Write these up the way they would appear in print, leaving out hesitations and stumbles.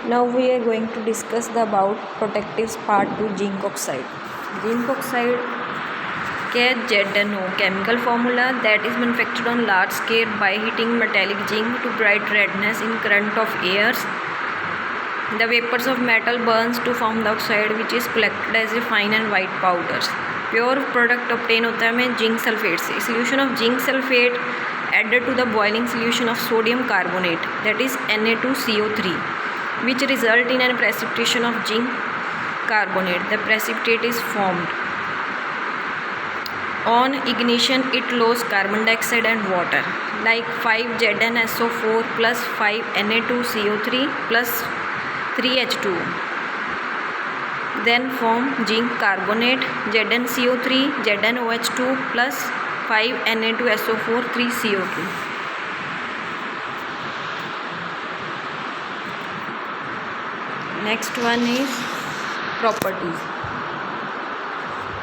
Now we are going to discuss about protectives part 2 zinc oxide. Zinc oxide ZNO chemical formula that is manufactured on large scale by heating metallic zinc to bright redness in current of airs. The vapors of metal burns to form the oxide which is collected as a fine and white powders. Pure product obtain होता है हमें zinc sulphate से. Solution of zinc sulfate added to the boiling solution of sodium carbonate, that is Na2CO3, which result in a precipitation of zinc carbonate. The precipitate is formed. On ignition it loses carbon dioxide and water, like 5ZnSO4 plus 5Na2CO3 plus 3H2. Then form zinc carbonate, ZnCO3, ZnOH2 plus 5Na2SO4 3CO2. Next one is properties.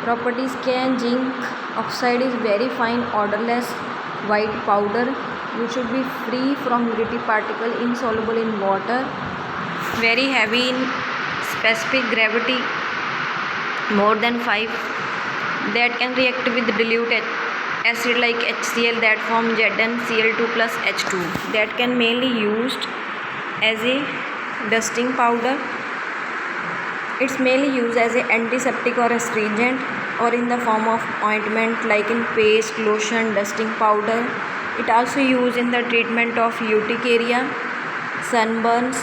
Properties क्या है? Zinc oxide is very fine odorless white powder which should be free from gritty particle, insoluble in water, very heavy in specific gravity more than 5, that can react with dilute acid like HCl that form ZnCl2 plus H2, that can mainly used as a dusting powder. It's mainly used as an antiseptic or astringent or in the form of ointment like in paste, lotion, dusting powder. It also used in the treatment of urticaria, sunburns.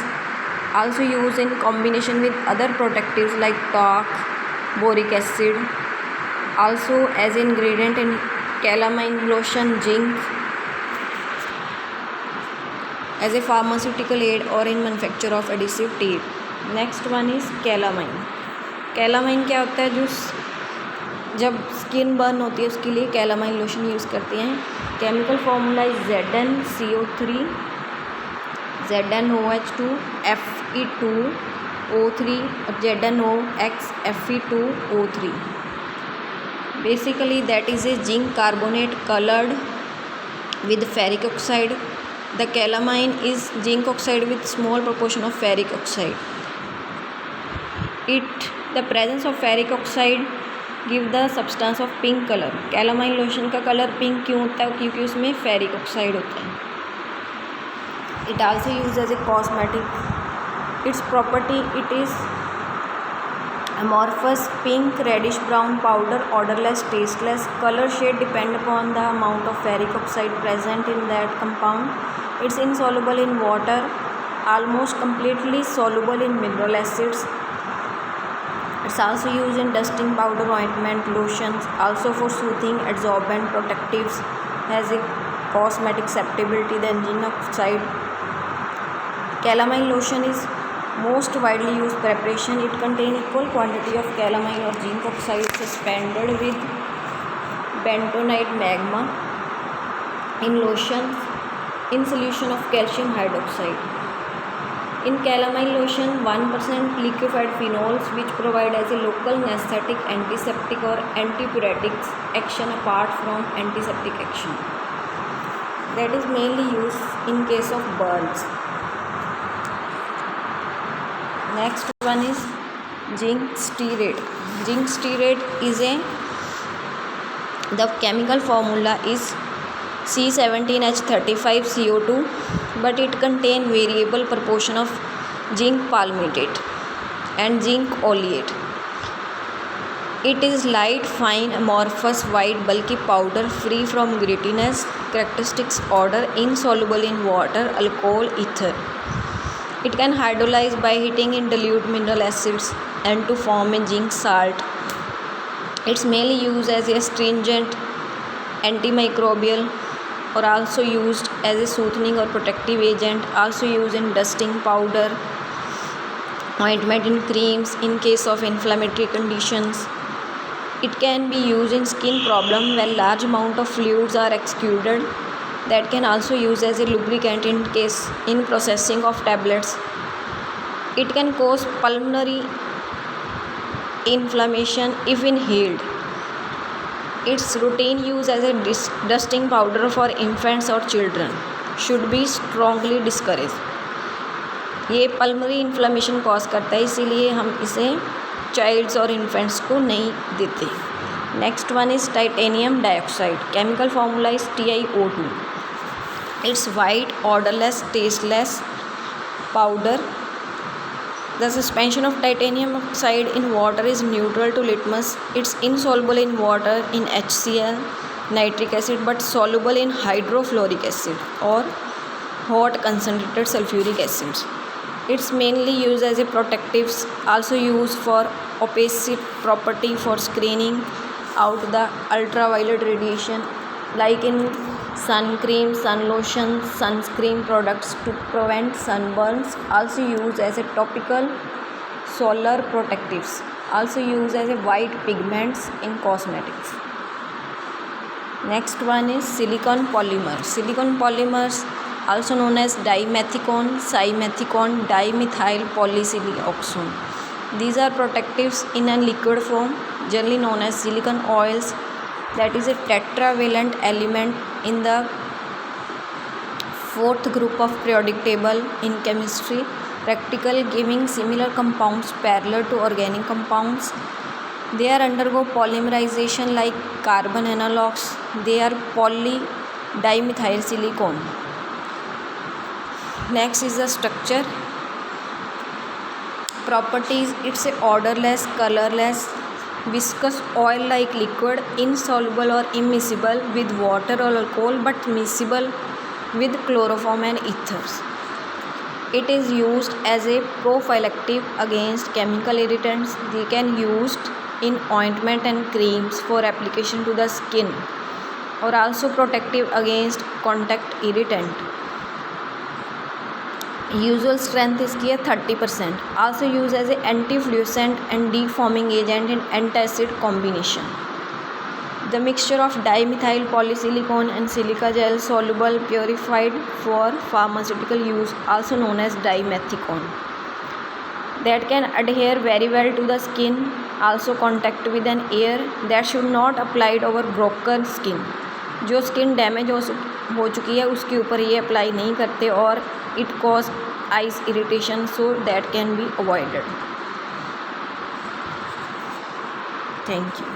Also used in combination with other protectives like talc, boric acid. Also as ingredient in calamine lotion, zinc, as a pharmaceutical aid or in manufacture of adhesive tape. Next one is calamine. Calamine क्या होता है? जो जब skin burn होती है उसके लिए calamine lotion use करते हैं. Chemical formula is ZnCO3, ZnOH2, Fe2O3 और ZnOx Fe2O3. Basically that is a zinc carbonate colored with ferric oxide. The calamine is zinc oxide with small proportion of ferric oxide. The presence of ferric oxide give the substance of pink color. calamine lotion का colour pink क्यों होता है? क्योंकि उसमें ferric oxide होता है. It also used as a cosmetic. Its property, it is amorphous pink reddish brown powder, odorless, tasteless. Color shade depend upon the amount of ferric oxide present in that compound. It's insoluble in water, almost completely soluble in mineral acids. It's also used in dusting powder, ointment, lotions, also for soothing, absorbent, protectives, has a cosmetic acceptability than zinc oxide. Calamine lotion is most widely used preparation. It contains equal quantity of calamine or zinc oxide suspended with bentonite magma in lotion in solution of calcium hydroxide. In calamine lotion, 1% liquefied phenols which provide as a local anesthetic, antiseptic or antipyretic action apart from antiseptic action. That is mainly used in case of burns. Next one is zinc stearate. Zinc stearate is the chemical formula is C17H35CO2, but it contains variable proportion of zinc palmitate and zinc oleate. It is light, fine, amorphous, white, bulky powder free from grittiness, characteristics odor, insoluble in water, alcohol, ether. It can hydrolyze by heating in dilute mineral acids and to form a zinc salt. It's mainly used as a astringent, antimicrobial, or also used as a soothing or protective agent. Also used in dusting powder, ointment, in creams in case of inflammatory conditions. It can be used in skin problem when large amount of fluids are excluded. That can also use as a lubricant in case in processing of tablets. It can cause pulmonary inflammation if inhaled. Its routine use as a dusting powder for infants or children should be strongly discouraged. ये pulmonary inflammation cause करता है, इसीलिए हम इसे child's और infants को नहीं देते। Next one is titanium dioxide. Chemical formula is TiO2. It's white, odorless, tasteless powder. The suspension of titanium oxide in water is neutral to litmus. It's insoluble in water in HCl, nitric acid, but soluble in hydrofluoric acid or hot concentrated sulfuric acids. It's mainly used as a protective, also used for opacity property for screening out the ultraviolet radiation, like in sun cream, sun lotion, sunscreen products to prevent sunburns. Also used as a topical solar protectives. Also used as a white pigments in cosmetics. Next one is silicon polymer. Silicon polymers also known as dimethicone, simethicone, dimethyl polysiloxane. These are protectives in a liquid form, generally known as silicon oils. That is a tetravalent element in the fourth group of periodic table in chemistry. Practical giving similar compounds parallel to organic compounds. They are undergo polymerization like carbon analogues. They are polydimethylsilicone. Next is the structure. Properties: it's a odorless, colorless, viscous oil-like liquid, insoluble or immiscible with water or alcohol, but miscible with chloroform and ethers. It is used as a prophylactic against chemical irritants. They can used in ointment and creams for application to the skin, or also protective against contact irritant. Usual strength इसकी है 30%. Also used as an anti-fluorescent and deforming agent in antacid combination. The mixture of dimethyl polysilicone and silica gel soluble purified for pharmaceutical use, also known as dimethicone, that can adhere very well to the skin. Also contact with an air that should not applied over broken skin. जो skin damage हो चुकी है उसके ऊपर ये apply नहीं करते, और it cause eyes irritation, so that can be avoided. Thank you.